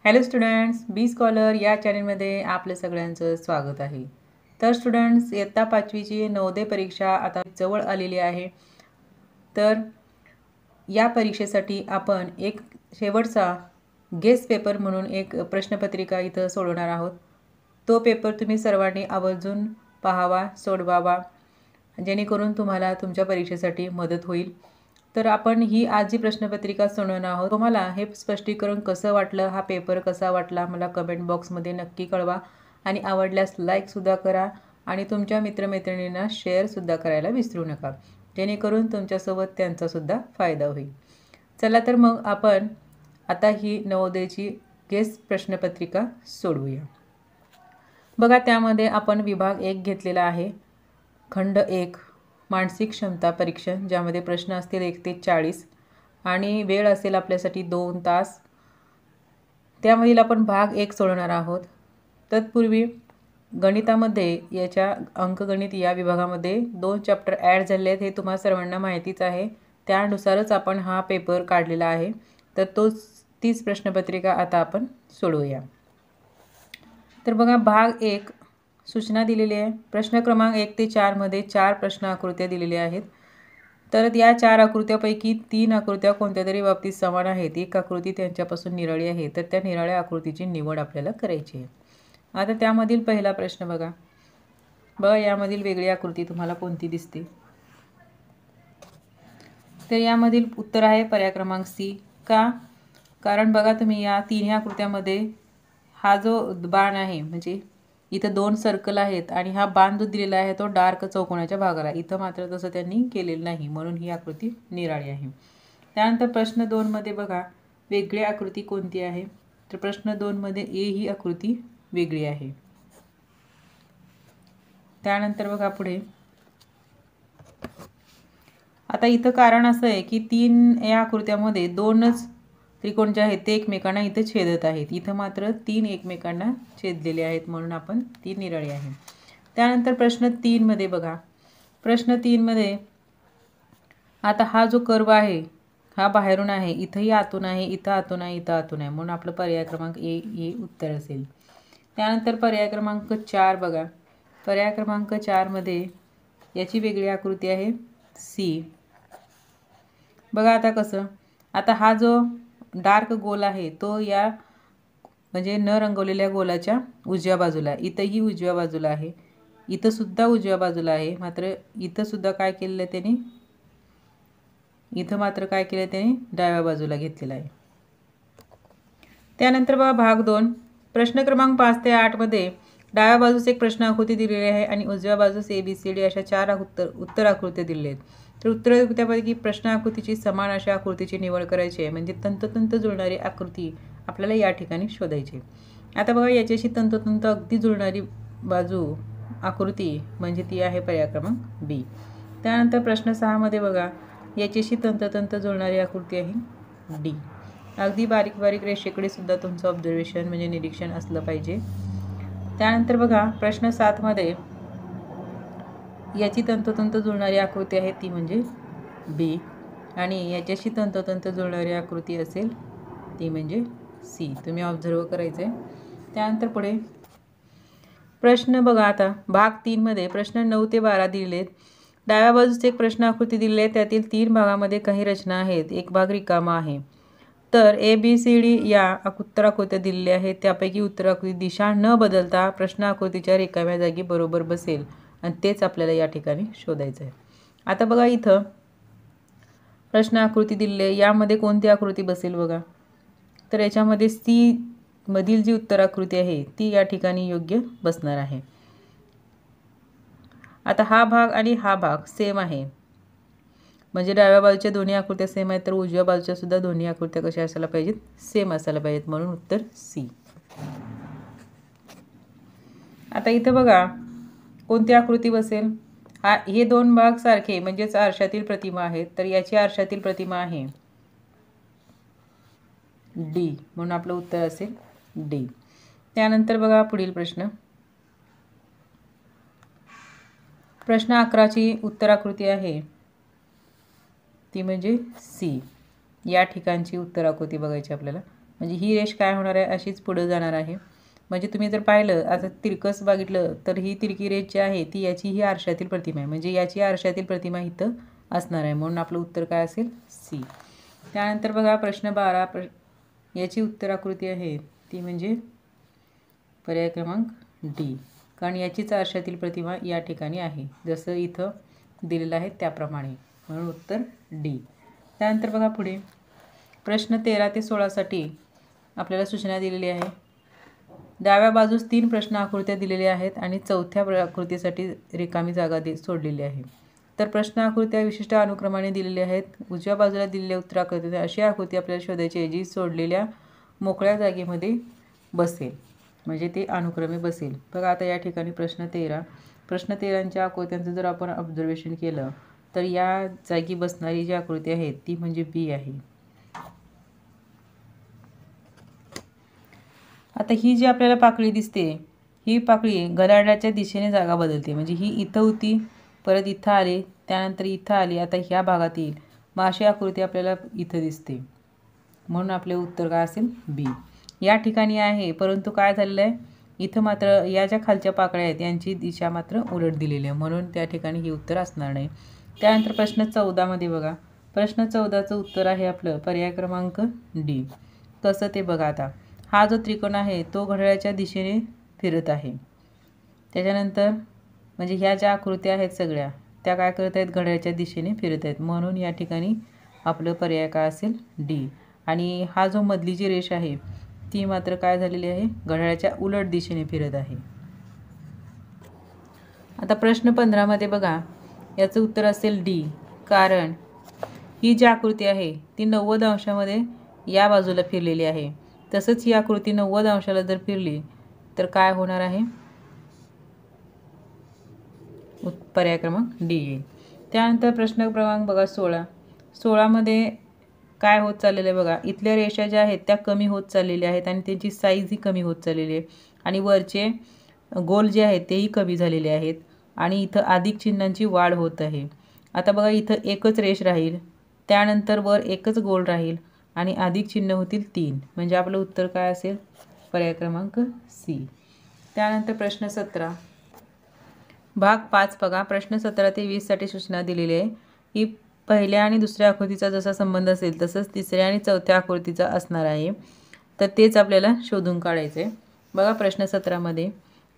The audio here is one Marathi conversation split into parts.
हॅलो स्टुडंट्स, बी स्कॉलर या चॅनलमध्ये आपलं सगळ्यांचं स्वागत आहे. तर स्टुडंट्स, इयत्ता 5वीची नवोदय परीक्षा आता जवळ आलेली आहे. तर या परीक्षेसाठी आपण एक शेवटचा गेस पेपर म्हणून एक प्रश्नपत्रिका इथं सोडवणार आहोत. तो पेपर तुम्ही सर्वांनी आवर्जून पाहावा, सोडवावा, जेणेकरून तुम्हाला तुमच्या परीक्षेसाठी मदत होईल. तर आपण ही आज जी प्रश्नपत्रिका सोडवणार आहोत, तुम्हाला हे स्पष्टीकरण कसं वाटलं, हा पेपर कसा वाटला मला कमेंट बॉक्समध्ये नक्की कळवा आणि आवडल्यास लाईकसुद्धा करा आणि तुमच्या मित्रमैत्रिणींना शेअरसुद्धा करायला विसरू नका, जेणेकरून तुमच्यासोबत त्यांचासुद्धा फायदा होईल. चला तर मग आपण आता ही नवोदयची गेस प्रश्नपत्रिका सोडवूया. बघा, त्यामध्ये आपण विभाग 1 घेतलेला आहे, खंड 1 मानसिक क्षमता परीक्षण, ज्यामध्ये प्रश्न असतील 1 ते 40 आणि वेळ असेल आपल्यासाठी 2 तास. त्यामधील आपण भाग 1 सोडवणार आहोत. तत्पूर्वी गणितामध्ये याच्या अंकगणित या विभागामध्ये 2 चॅप्टर ॲड झाले आहेत, हे तुम्हा सर्वांना माहितीच आहे. त्यानुसारच आपण हा पेपर काढलेला आहे. तर तीच प्रश्नपत्रिका आता आपण सोडवूया. तर बघा, भाग 1 सूचना दिलेली आहे. प्रश्न क्रमांक 1 ते 4 मध्ये 4 प्रश्न आकृत्या दिलेल्या आहेत. तर या 4 आकृत्यापैकी 3 आकृत्या कोणत्या तरी बाबतीत समान आहेत, एक आकृती त्यांच्यापासून निराळी आहे. तर त्या निराळ्या आकृतीची निवड आपल्याला करायची आहे. आता त्यामधील पहिला प्रश्न बघा. यामधील वेगळी आकृती तुम्हाला कोणती दिसते? तर यामधील उत्तर आहे पर्याय क्रमांक सी. का? कारण बघा तुम्ही या तिन्ही आकृत्यामध्ये हा जो बाण आहे, म्हणजे इथं 2 सर्कल आहेत आणि हा बाण जो दिलेला आहे तो डार्क चौकोनाच्या भागाला, इथं मात्र तसं त्यांनी केलेलं नाही, म्हणून ही आकृती निराळी आहे. त्यानंतर प्रश्न 2 मध्ये बघा, वेगळी आकृती कोणती आहे? तर प्रश्न 2 मध्ये ए ही आकृती वेगळी आहे. त्यानंतर बघा पुढे, आता इथं कारण असं आहे की 3 या आकृत्यामध्ये 2च त्रिकोण जे आहेत ते एकमेकांना इथं छेदत आहेत, इथं मात्र 3 एकमेकांना छेदलेले आहेत, म्हणून आपण ती निराळी आहे. त्यानंतर प्रश्न 3 मध्ये बघा, प्रश्न 3 मध्ये आता हा जो कर्व आहे हा बाहेरून आहे, इथंही आतून आहे, इथं आतून आहे, इथं आतून आहे, म्हणून आपलं पर्याय क्रमांक ए हे उत्तर असेल. त्यानंतर पर्याय क्रमांक 4 बघा, पर्याय क्रमांक 4 मध्ये याची वेगळी आकृती आहे सी. बघा आता कसं, आता हा जो डार्क गोल आहे तो या म्हणजे न रंगवलेल्या गोलाच्या उजव्या बाजूला, इथंही उजव्या बाजूला आहे, इथं सुद्धा उजव्या बाजूला आहे, मात्र इथं सुद्धा काय केलेलं आहे त्याने, इथं मात्र काय केलं त्याने डाव्या बाजूला घेतलेला आहे. त्यानंतर बघा भाग 2 प्रश्न क्रमांक 5 ते 8 मध्ये डाव्या बाजूस एक प्रश्न आकृती दिलेली आहे आणि उजव्या बाजूस ABCD अशा 4 उत्तर आकृत्या दिलेल्या आहेत. तर उत्तरापैकी प्रश्न आकृतीची समान अशा आकृतीची निवड करायची आहे, म्हणजे तंतोतंत जुळणारी आकृती आपल्याला या ठिकाणी शोधायची. आता बघा, याच्याशी तंतोतंत अगदी जुळणारी बाजू आकृती म्हणजे ती आहे पर्याय क्रमांक बी. त्यानंतर प्रश्न 6 मध्ये बघा, याच्याशी तंतोतंत जुळणारी आकृती आहे डी. अगदी बारीक बारीक रेषेकडे सुद्धा तुमचं ऑब्झर्वेशन म्हणजे निरीक्षण असलं पाहिजे. त्यानंतर बघा, प्रश्न 7 मध्ये याची तंतोतंत जुळणारी आकृती आहे ती म्हणजे बी आणि याच्याशी तंतोतंत जुळणारी आकृती असेल ती म्हणजे सी. तुम्ही ऑब्झर्व करायचं आहे. त्यानंतर पुढे प्रश्न बघा, आता भाग 3 मध्ये प्रश्न 9 ते 12 दिलेले आहेत. डाव्या बाजूस एक प्रश्न आकृती दिलेली आहे, त्यातील 3 भागामध्ये काही रचना आहेत, एक भाग रिकामा आहे. तर ABCD या उत्तर आकृत्या दिलेल्या आहेत, त्यापैकी उत्तर आकृती दिशा न बदलता प्रश्न आकृतीच्या रिकाम्या जागी बरोबर बसेल आणि तेच आपल्याला या ठिकाणी शोधायचं आहे. आता बघा, इथं प्रश्न आकृती दिलेली आहे, यामध्ये कोणती आकृती बसेल बघा, तर याच्यामध्ये सी मधील जी उत्तर आकृती आहे ती या ठिकाणी योग्य बसणार आहे. आता हा भाग आणि हा भाग सेम आहे, म्हणजे डाव्या बाजूच्या दोन्ही आकृत्या सेम आहेत, तर उजव्या बाजूच्या सुद्धा दोन्ही आकृत्या कशा असायला पाहिजेत, सेम असायला पाहिजेत, म्हणून उत्तर सी. आता इथं बघा कोणती आकृती बसेल, हे 2 भाग सारखे म्हणजेच आरशातील प्रतिमा आहेत, तर याची आरशातील प्रतिमा आहे डी, म्हणून आपलं उत्तर असेल डी. त्यानंतर बघा पुढील प्रश्न, प्रश्न 11ची उत्तर आकृती आहे ती म्हणजे सी. या ठिकाणची उत्तर आकृती बघायची आपल्याला, म्हणजे ही रेष काय होणार आहे, अशीच पुढे जाणार आहे. म्हणजे तुम्ही जर पाहिलं आता तिरकस बघितलं तर ही तिरकी रेष जी आहे ती याची ही आरशातील प्रतिमा आहे, म्हणजे याची आरशातील प्रतिमा इथं असणार आहे. म्हणून आपलं उत्तर काय असेल, सी. त्यानंतर बघा प्रश्न 12, याची उत्तराकृती आहे ती म्हणजे पर्याय क्रमांक डी, कारण याचीच आरशातील प्रतिमा या ठिकाणी आहे, जसं इथं दिलेलं आहे त्याप्रमाणे. म्हणून उत्तर डी. त्यानंतर बघा पुढे प्रश्न 13 ते 16साठी आपल्याला सूचना दिलेली आहे. डाव्या बाजूस 3 प्रश्न आकृत्या दिलेल्या आहेत आणि चौथ्या आकृतीसाठी रिकामी जागा सोडलेली आहे. तर प्रश्न आकृत्या विशिष्ट अनुक्रमाने दिलेल्या आहेत. उजव्या बाजूला दिलेल्या उत्तराकृतीत अशी आकृती आपल्याला शोधायची आहे जी सोडलेल्या मोकळ्या जागेमध्ये बसेल, म्हणजे ते अनुक्रमे बसेल. बघा आता या ठिकाणी प्रश्न 13च्या आकृत्यांचं जर आपण ऑब्झर्वेशन केलं तर या जागी बसणारी जी आकृती आहे ती म्हणजे बी आहे. आता ही जी आपल्याला पाकळी दिसते ही पाकळी घड्याळाच्या दिशेने जागा बदलते, म्हणजे ही इथं होती, परत इथं आली, त्यानंतर इथं आली, आता ह्या भागात येईल. मग अशी आकृती आपल्याला इथं दिसते. म्हणून आपले उत्तर काय असेल, बी. या ठिकाणी आहे, परंतु काय झालेलं आहे इथं मात्र या ज्या खालच्या पाकळ्या आहेत यांची दिशा मात्र उलट दिलेली आहे, म्हणून त्या ठिकाणी ही उत्तर असणार नाही. त्यानंतर प्रश्न 14मध्ये बघा, प्रश्न 14चं उत्तर आहे आपलं पर्याय क्रमांक डी. कसं ते बघा. आता हा जो त्रिकोण आहे तो घड्याळाच्या दिशेने फिरत आहे. त्याच्यानंतर म्हणजे ह्या ज्या आकृत्या आहेत सगळ्या त्या काय करत आहेत, घड्याळाच्या दिशेने फिरत आहेत, म्हणून या ठिकाणी आपलं पर्याय काय असेल, डी. आणि हा जो मधली जी रेष आहे ती मात्र काय झालेली आहे, घड्याळाच्या उलट दिशेने फिरत आहे. आता प्रश्न 15मध्ये बघा, याचं उत्तर असेल डी, कारण ही जी आकृती आहे ती 90 अंशामध्ये या बाजूला फिरलेली आहे. तसंच ही आकृती 90 अंशाला जर फिरली तर काय होणार आहे, पर्याय क्रमांक डी येईल. त्यानंतर प्रश्न क्रमांक बघा 16मध्ये काय होत चाललेलं आहे बघा, इथल्या रेषा ज्या आहेत त्या कमी होत चाललेल्या आहेत आणि त्यांची साईज ही कमी होत चाललेली आहे आणि वरचे गोल जे आहेत तेही कमी झालेले आहेत आणि इथं अधिक चिन्हांची वाढ होत आहे. आता बघा इथं एकच रेष राहील, त्यानंतर वर एकच गोल राहील आणि अधिक चिन्ह होतील 3, म्हणजे आपलं उत्तर काय असेल, पर्याय क्रमांक सी. त्यानंतर प्रश्न 17 भाग 5 बघा, प्रश्न 17 ते 20साठी सूचना दिलेली आहे की पहिल्या आणि दुसऱ्या आकृतीचा जसा संबंध असेल तसंच तिसऱ्या आणि चौथ्या आकृतीचा असणार आहे, तर तेच आपल्याला शोधून काढायचं आहे. बघा प्रश्न 17मध्ये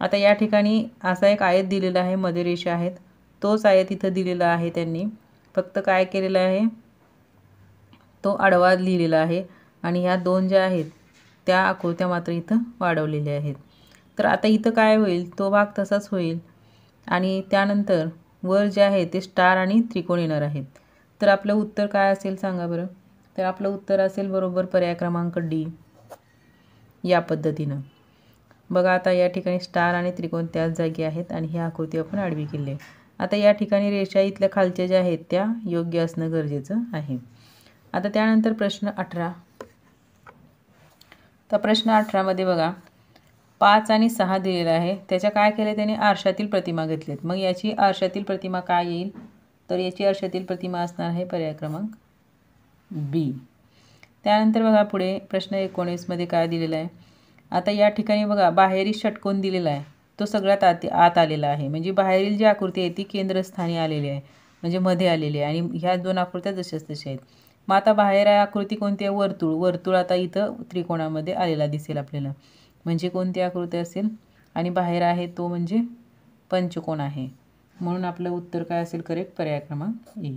आता या ठिकाणी असा एक आयत दिलेला आहे, मध्ये रेषा आहेत, तोच आयत इथं दिलेला आहे. त्यांनी फक्त काय केलेलं आहे, तो आडवा लिहिलेला आहे आणि ह्या दोन ज्या आहेत त्या आकृत्या मात्र इथं वाढवलेल्या आहेत. तर आता इथं काय होईल, तो भाग तसाच होईल आणि त्यानंतर वर जे आहे ते स्टार आणि त्रिकोण येणार आहेत. तर आपलं उत्तर काय असेल सांगा बरं. तर आपलं उत्तर असेल बरोबर पर्याय क्रमांक डी, या पद्धतीनं. बघा आता या ठिकाणी स्टार आणि त्रिकोण त्याच जागी आहेत आणि ही आकृती आपण आडवी केली आहे. आता या ठिकाणी रेषा इथल्या खालच्या ज्या आहेत त्या योग्य असणं गरजेचं आहे. आता त्यानंतर प्रश्न 18, तर प्रश्न 18मध्ये बघा 5 आणि 6 दिलेला आहे, त्याच्या काय केले त्याने, आरशातील प्रतिमा घेतलेत. मग याची आरशातील प्रतिमा काय येईल, तर याची आरशातील प्रतिमा असणार आहे पर्याय क्रमांक बी. त्यानंतर बघा पुढे प्रश्न 19मध्ये काय दिलेलं आहे. आता या ठिकाणी बघा बाहेरील षटकोन दिलेला आहे, तो सगळ्यात आत आलेला आहे, म्हणजे बाहेरील जी आकृती आहे ती केंद्रस्थानी आलेली आहे, म्हणजे मध्ये आलेली आहे आणि ह्या दोन आकृत्या जशाच तशा आहेत. मग आता बाहेर आकृती कोणती आहे, वर्तुळ आता इथं त्रिकोणामध्ये आलेला दिसेल आपल्याला, म्हणजे कोणती आकृती असेल आणि बाहेर आहे तो म्हणजे पंचकोन आहे. म्हणून आपलं उत्तर काय असेल करेक्ट, पर्याय क्रमांक ए.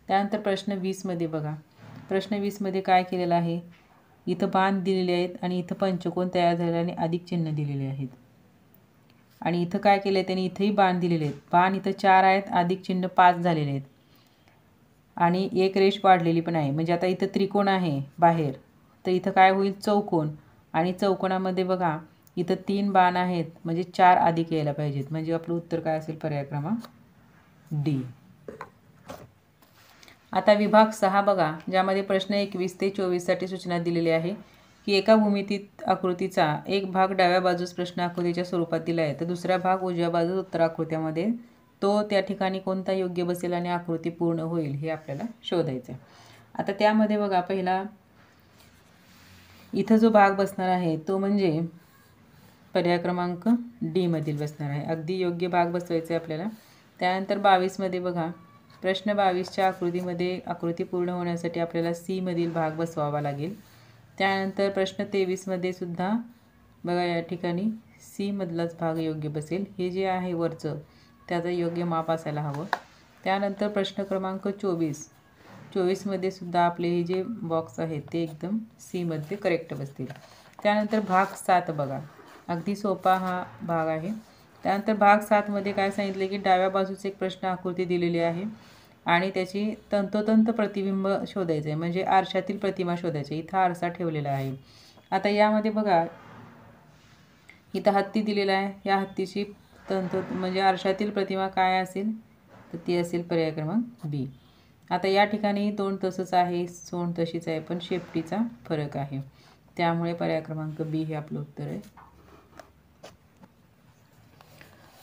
त्यानंतर प्रश्न 20मध्ये बघा, प्रश्न 20मध्ये काय केलेलं आहे, इथं बाण दिलेले आहेत आणि इथं पंचकोन तयार झालेले आणि अधिक चिन्ह दिलेले आहेत आणि इथं काय केलं आहे त्यांनी, इथंही बाण दिलेले आहेत. बाण इथं 4 आहेत, अधिक चिन्ह 5 झालेले आहेत आणि एक रेष वाढलेली पण आहे. म्हणजे आता इथं त्रिकोण आहे बाहेर, तर इथं काय होईल, चौकोन, आणि चौकोनामध्ये बघा इथं 3 बाण आहेत, म्हणजे 4 अधिक यायला पाहिजेत, म्हणजे आपलं उत्तर काय असेल पर्याय क्रमांक डी. आता विभाग 6 बघा, ज्यामध्ये प्रश्न 21 ते 24साठी सूचना दिलेली आहे की एका भूमितीत आकृतीचा एक भाग डाव्या बाजूस प्रश्न आकृतीच्या स्वरूपात दिला आहे, तर दुसरा भाग उजव्या बाजूस उत्तर आकृत्यामध्ये, तो त्या ठिकाणी कोणता योग्य बसेल आणि आकृती पूर्ण होईल हे आपल्याला शोधायचं आहे. आता त्यामध्ये बघा पहिला इथं जो भाग बसणार आहे तो म्हणजे पर्याय क्रमांक डी मधील बसणार आहे. अगदी योग्य भाग बसवायचा आहे आपल्याला. त्यानंतर 22मध्ये बघा, प्रश्न 22च्या आकृतीमध्ये आकृती पूर्ण होण्यासाठी आपल्याला सी मधील भाग बसवावा लागेल. त्यानंतर प्रश्न 23मध्ये सुद्धा बघा या ठिकाणी सी मधलाच भाग योग्य बसेल. हे जे आहे वरचं त्याचं योग्य माप असायला हवं. त्यानंतर प्रश्न क्रमांक 24मध्ये सुद्धा आपले हे जे बॉक्स आहेत ते एकदम सी मध्ये करेक्ट बसतील. त्यानंतर भाग 7 बघा, अगदी सोपा हा भाग आहे. त्यानंतर भाग 7मध्ये काय सांगितले की डाव्या बाजूचे एक प्रश्न आकृती दिलेली आहे आणि त्याची तंतोतंत प्रतिबिंब शोधायचं आहे, म्हणजे आरशातील प्रतिमा शोधायची. इथं आरसा ठेवलेला आहे. आता यामध्ये बघा, इथं हत्ती दिलेला आहे. या हत्तीची म्हणजे आरशातील प्रतिमा काय असेल तर ती असेल पर्याय क्रमांक बी. आता या ठिकाणी तोंड तसंच आहे, सोंड तशीच आहे, पण शेपटीचा फरक आहे. त्यामुळे पर्याय क्रमांक बी हे आपलं उत्तर आहे.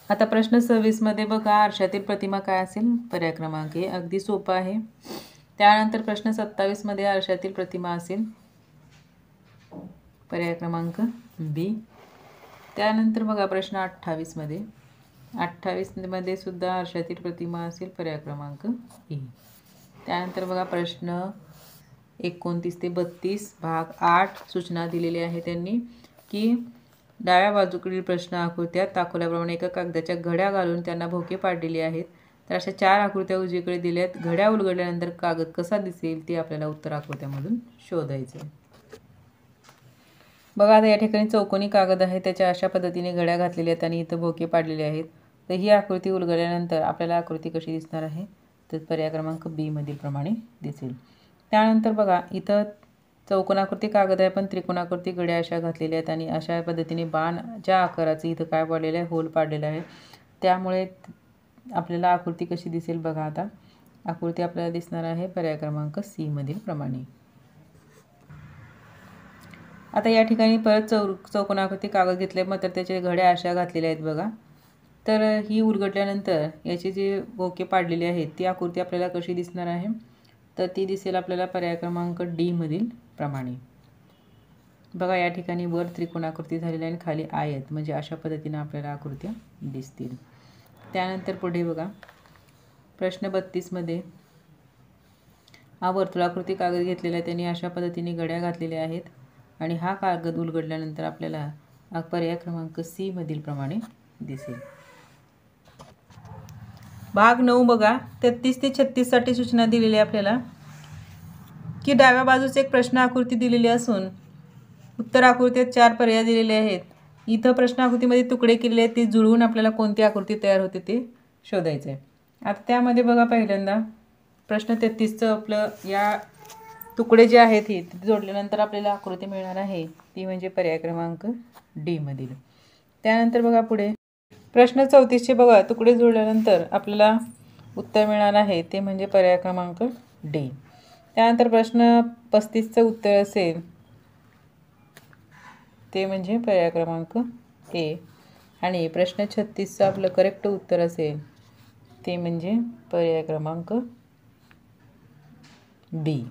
आता प्रश्न 26मध्ये बघा, आरशातील प्रतिमा काय असेल, पर्याय क्रमांक ए. अगदी सोपा आहे. त्यानंतर प्रश्न 27मध्ये आरशातील प्रतिमा असेल पर्याय क्रमांक बी. त्यानंतर बघा प्रश्न 28मध्ये सुद्धा आरशातील प्रतिमा असेल पर्याय क्रमांक ए. त्यानंतर बघा प्रश्न 29 ते 32 भाग 8 सूचना दिलेली आहे त्यांनी की डाव्या बाजूकडील प्रश्न आकृत्यात दाखवल्याप्रमाणे एका कागदाच्या घड्या घालून त्यांना भोके पाडलेले आहेत. तर अशा 4 आकृत्या उजवीकडे दिल्यात. घड्या उलगडल्यानंतर कागद कसा दिसेल ते आपल्याला उत्तर आकृत्यामधून शोधायचे. बघा आता या ठिकाणी चौकोनी कागद आहे, त्याच्या अशा पद्धतीने घड्या घातलेल्या आहेत आणि इथं भोके पाडलेले आहेत. तर ही आकृती उलगडल्यानंतर आपल्याला आकृती कशी दिसणार आहे तर पर्याय क्रमांक बी मधील प्रमाणे दिसेल. त्यानंतर बघा इथं चौकोनाकृती कागद आहे पण त्रिकोणाकृती घड्या अशा घातलेल्या आहेत आणि अशा पद्धतीने बाणच्या आकाराचं इथं काय पाडलेलं आहे, होल पाडलेला आहे. त्यामुळे आपल्याला आकृती कशी दिसेल बघा. आता आकृती आपल्याला दिसणार आहे पर्याय क्रमांक सी मधील प्रमाणे. आता या ठिकाणी परत चौकोनाकृती कागद घेतले, मात्र त्याचे घड्या अशा घातलेल्या आहेत बघा. तर ही उलगडल्यानंतर याचे जे भोके पाडलेले आहेत ती आकृती आपल्याला कशी दिसणार आहे तर ती दिसेल आपल्याला पर्याय क्रमांक डी मधील प्रमाणे. बघा या ठिकाणी वर त्रिकोणाकृती झालेली आहे आणि खाली आयत, म्हणजे अशा पद्धतीने आपल्याला आकृत्या दिसतील. त्यानंतर पुढे बघा प्रश्न 32मध्ये हा वर्तुळाकृती कागद घेतलेला आहे, त्यांनी अशा पद्धतीने घड्या घातलेल्या आहेत आणि हा कागद उलगडल्यानंतर आपल्याला पर्याय क्रमांक सी मधील प्रमाणे दिसेल. भाग 9 बघा, 33 ते 36 साठी सूचना दिलेली आहे आपल्याला की डाव्या बाजूचे एक प्रश्न आकृती दिलेली असून उत्तर आकृतीत 4 पर्याय दिलेले आहेत. इथं प्रश्न आकृतीमध्ये तुकडे केलेले आहेत, ते जुळवून आपल्याला कोणती आकृती तयार होते ते शोधायचं आहे. आता त्यामध्ये बघा पहिल्यांदा प्रश्न 33चं आपलं या तुकडे जे आहेत हे जोडल्यानंतर आपल्याला आकृती मिळणार आहे ती म्हणजे पर्याय क्रमांक डी मधील. त्यानंतर बघा पुढे प्रश्न 34चे बघा, तुकडे जोडल्यानंतर आपल्याला उत्तर मिळणार आहे ते म्हणजे पर्याय क्रमांक डी. त्यानंतर प्रश्न 35चं उत्तर असेल ते म्हणजे पर्याय क्रमांक ए आणि प्रश्न 36चं आपलं करेक्ट उत्तर असेल ते म्हणजे पर्याय क्रमांक बी.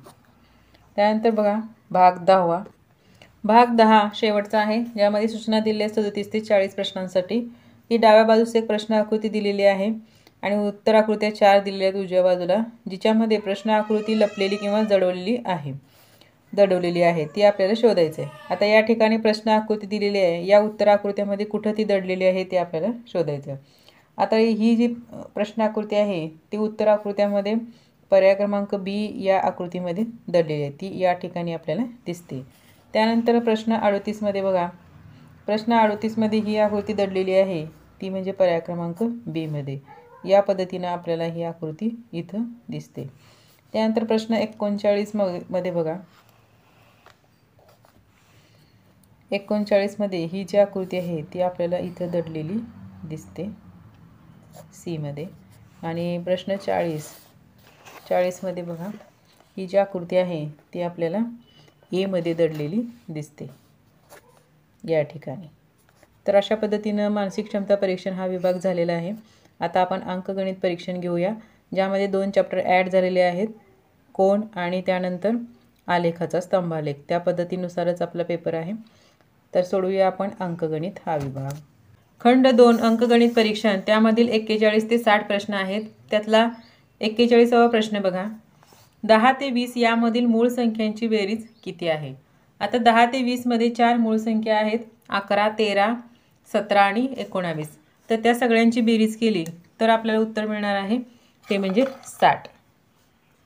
त्यानंतर बघा भाग 10. भाग 10 शेवटचा आहे, ज्यामध्ये सूचना दिलेल्या 37 ते 40 प्रश्नांसाठी. ही डाव्या बाजूस एक प्रश्न आकृती दिलेली आहे आणि उत्तर आकृत्या 4 दिलेल्या आहेत उजव्या बाजूला, जिच्यामध्ये प्रश्न आकृती लपलेली किंवा दडवलेली आहे ती आपल्याला शोधायचं आहे. आता या ठिकाणी प्रश्न आकृती दिलेली आहे, या उत्तर आकृत्यामध्ये कुठं ती दडलेली आहे ते आपल्याला शोधायचं आहे. आता ही जी प्रश्न आकृती आहे ती उत्तर आकृत्यामध्ये पर्याय क्रमांक बी या आकृतीमध्ये दडलेली आहे, ती या ठिकाणी आपल्याला दिसते. त्यानंतर प्रश्न 38मध्ये बघा, प्रश्न 38मध्ये ही आकृती दडलेली आहे ती म्हणजे पर्याय क्रमांक बी मध्ये. या पद्धतीनं आपल्याला ही आकृती इथं दिसते. त्यानंतर प्रश्न 39मध्ये बघा, 39मध्ये ही जी आकृती आहे ती आपल्याला इथं दडलेली दिसते सी मध्ये. आणि प्रश्न 40मध्ये बघा, ही जी आकृती आहे ती आपल्याला ए मध्ये दडलेली दिसते या ठिकाणी. तर अशा पद्धतीनं मानसिक क्षमता परीक्षण हा विभाग झालेला आहे. आता आपण अंकगणित परीक्षण घेऊया, ज्यामध्ये 2 चॅप्टर ॲड झालेले आहेत, कोण आणि त्यानंतर आलेखाचा स्तंभालेख, त्या पद्धतीनुसारच आपला पेपर आहे. तर सोडूया आपण अंकगणित हा विभाग. खंड 2 अंकगणित परीक्षण, त्यामधील 41 ते 60 प्रश्न आहेत. त्यातला 41वा प्रश्न बघा. 10 ते 20 यामधील मूळ संख्यांची बेरीज किती आहे? आता 10 ते 20 मध्ये 4 मूळ संख्या आहेत, 11, 13, 17 आणि 19. तर त्या सगळ्यांची बेरीज केली तर आपल्याला उत्तर मिळणार आहे ते म्हणजे 60.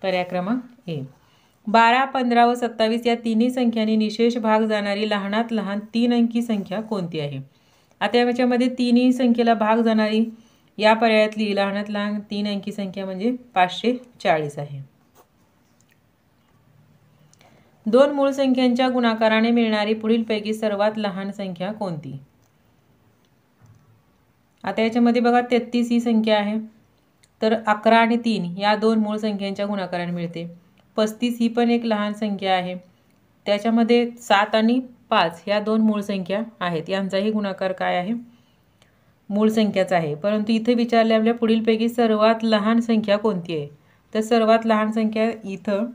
पर्याय क्रमांक ए. 12, 15 व 27 या तिन्ही संख्यांनी निशेष भाग जाणारी लहानात लहान 3 अंकी संख्या कोणती आहे? आता याच्यामध्ये तिन्ही संख्येला भाग जाणारी या पर्यायातली लहानात लहान 3 अंकी संख्या म्हणजे 540 आहे. दोन मूळ संख्यांच्या गुणाकाराने मिळणारी पुढीलपैकी सर्वात लहान संख्या कोणती? आता याच्यामध्ये बघा 33 ही संख्या आहे, तर 11 आणि 3 या दोन मूळ संख्यांच्या गुणाकाराने मिळते. 35 ही पण एक लहान संख्या आहे, त्याच्यामध्ये 7 आणि 5 ह्या दोन मूळ संख्या आहेत, यांचाही गुणाकार काय आहे? मूळ संख्याच आहे. परंतु इथे विचारले आपल्या पुढीलपैकी सर्वात लहान संख्या कोणती आहे? तर सर्वात लहान संख्या इथं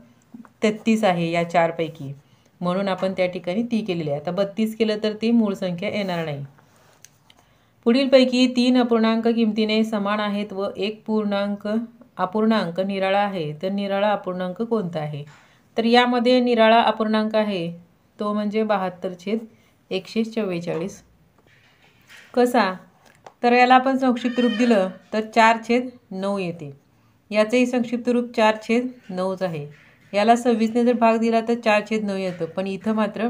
33 आहे या चारपैकी, म्हणून आपण त्या ठिकाणी ती केलेली आहे. आता 32 केलं तर ती मूळ संख्या येणार नाही. पुढीलपैकी 3 अपूर्णांक किमतीने समान आहेत व एक अपूर्णांक निराळा आहे, तर निराळा अपूर्णांक कोणता आहे? तर यामध्ये निराळा अपूर्णांक आहे तो म्हणजे 72/144. कसा? तर याला आपण संक्षिप्त रूप दिलं तर 4/9 येते. याचंही संक्षिप्त रूप 4/9च आहे. याला 26ने जर भाग दिला तर 4/9 येतं, पण इथं मात्र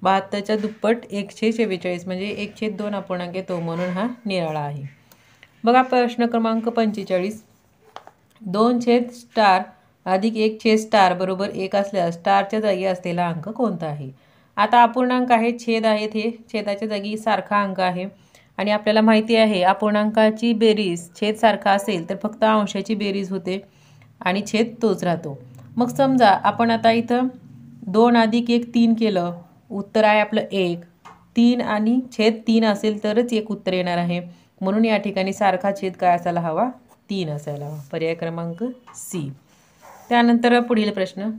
72च्या दुप्पट 144 म्हणजे 1/2 अपूर्णांक येतो, म्हणून हा निराळा आहे. बघा प्रश्न क्रमांक 45. 2/* अधिक 1/* बरोबर 1 असल्यास स्टारच्या जागी असलेला अंक कोणता आहे? आता अपूर्णांक आहे, छेद आहेत, हे छेदाच्या जागी सारखा अंक आहे आणि आपल्याला माहिती आहे अपूर्णांकाची बेरीज छेद सारखा असेल तर फक्त अंशाची बेरीज होते आणि छेद तोच राहतो. मग समजा आपण आता इथं 2 अधिक 1 3 केलं, उत्तर आहे आपलं 1. 3 आणि छेद 3 असेल तरच एक उत्तर येणार आहे, म्हणून या ठिकाणी सारखा छेद काय असायला हवा? 3 असायला हवा. पर्याय क्रमांक सी. त्यानंतर पुढील प्रश्न.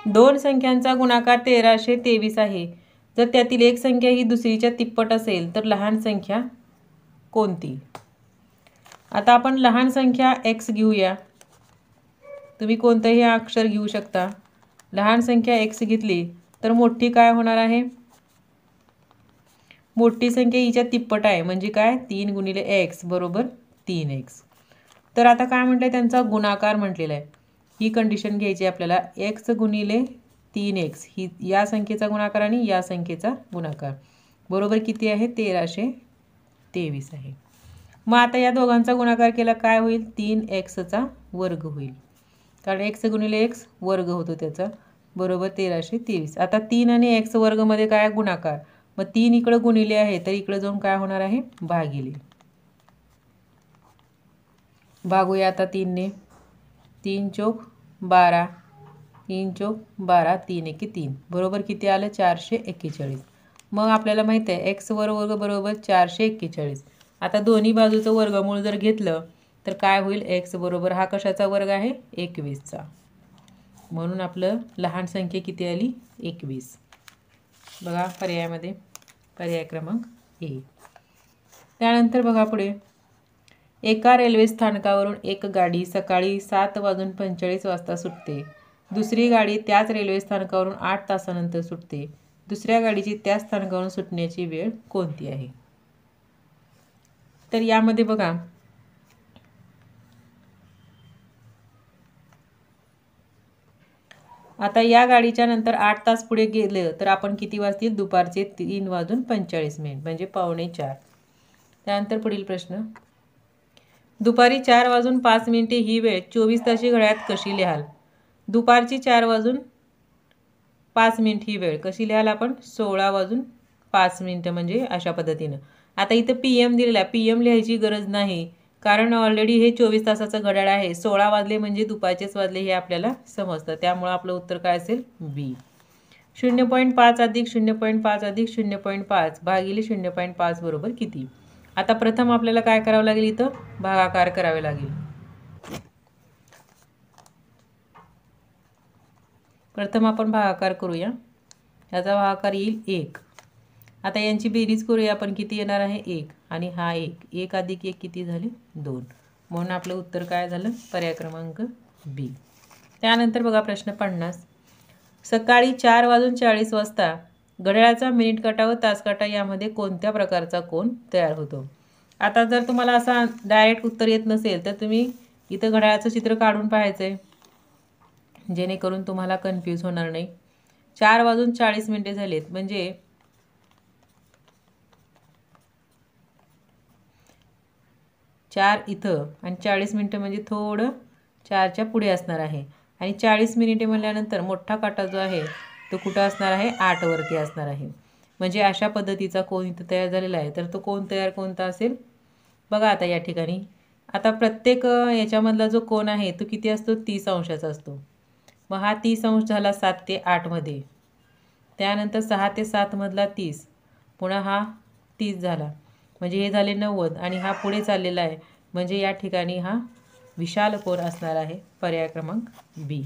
2 संख्यांचा गुणाकार 1323 आहे. जर त्यातील एक संख्या ही दुसरीच्या तिप्पट असेल तर लहान संख्या कोणती? आता आपण लहान संख्या x घेऊया. तुम्ही कोणतंही अक्षर घेऊ शकता. लहान संख्या x घेतली तर मोठी काय होणार आहे? मोठी संख्या हिच्या तिप्पट आहे, म्हणजे काय? 3 × x बरोबर 3x. तर आता काय म्हटलंय? त्यांचा गुणाकार म्हटलेला आहे. ही कंडिशन घ्यायची आपल्याला. x × 3x ही या संख्येचा गुणाकार आणि या संख्येचा गुणाकार बरोबर किती आहे? 1323 आहे. मग आता या दोघांचा गुणाकार केला काय होईल? 3x वर्ग होईल, कारण x × x वर्ग होतो त्याचा, बरोबर 1323. आता 3 आणि x वर्ग मध्ये काय? गुणाकार. मग 3 इकडे गुणिले आहे तर इकडे जाऊन काय होणार आहे? भागिले. भागूया आता 3 ने. 3 चौक 12, 3 चौक 12, 3 एके 3 बरोबर किती आलं? 441. मग आपल्याला माहित आहे x वर्ग बरोबर 441. आता दोन्ही बाजूचं वर्गमूळ जर घेतलं तर काय होईल? x बरोबर हा कशाचा वर्ग आहे? 21चा. म्हणून आपलं लहान संख्या किती आली? 21. बघा पर्यायामध्ये पर्याय क्रमांक ए. त्यानंतर बघा पुढे. एका रेल्वे स्थानकावरून एक गाडी सकाळी 7:45 वाजता सुटते. दुसरी गाडी त्याच रेल्वे स्थानकावरून 8 तासानंतर सुटते. दुसऱ्या गाडीची त्या स्थानकावरून सुटण्याची वेळ कोणती आहे? तर यामध्ये बघा आता या गाडीच्या नंतर 8 तास पुढे गेले तर आपण किती वाजतील? दुपारचे 3:45 म्हणजे 3:45. त्यानंतर पुढील प्रश्न. दुपारी 4:05 ही वेळ 24 ताशी घड्याळात कशी लिहाल? दुपारची 4:05 ही वेळ कशी लिहाल आपण? 16:05 म्हणजे अशा पद्धतीनं. आता इथं PM दिलेला आहे. PM लिहायची गरज नाही, कारण ऑलरेडी हे 24 तासाचं घड्याळ आहे. 16 वाजले म्हणजे दुपारचेच वाजले हे आपल्याला समजतं, त्यामुळे आपलं उत्तर काय असेल? बी. 0.5 अधिक 0.5 अधिक 0.5 भागिले 0.5 बरोबर किती? आता प्रथम आपल्याला काय करावं लागेल? इथं भागाकार करावे लागेल. प्रथम आपण भागाकार करूया. याचा भागाकार येईल 1. आता यांची बेरीज करूया आपण. किती येणार आहे 1 आणि हा 1. 1 अधिक 1 किती झाले 2. म्हणून आपलं उत्तर काय झालं पर्याय क्रमांक बी. त्यानंतर बघा प्रश्न 50. सकाळी 4:40 वाजता घड्याळाचा मिनिट काटा व तास काटा यामध्ये कोणत्या प्रकारचा कोन तयार होतो. आता जर तुम्हाला असा डायरेक्ट उत्तर येत नसेल तर तुम्ही इथं घड्याळाचं चित्र काढून पाहायचं आहे, जेणेकरून तुम्हाला कन्फ्यूज होणार नाही. 4:40 झालेत म्हणजे 4 इथं आणि 40 मिनिटं म्हणजे थोडं 4च्या पुढे असणार आहे. आणि 40 मिनिटे म्हणल्यानंतर मोठा काटा जो आहे तो कुठं असणार आहे 8 वरती असणार आहे. म्हणजे अशा पद्धतीचा कोन इथं तयार झालेला आहे. तर तो कोन तयार कोणता असेल बघा. आता या ठिकाणी आता प्रत्येक याच्यामधला जो कोन आहे तो किती असतो 30 अंशाचा असतो. मग हा 30 अंश झाला 7 ते 8 मध्ये. त्यानंतर 6 ते 7 मधला 30. पुन्हा हा 30 झाला म्हणजे हे झाले 90 आणि हा पुढे चाललेला आहे म्हणजे या ठिकाणी हा विशाल कोन असणार आहे पर्याय क्रमांक बी.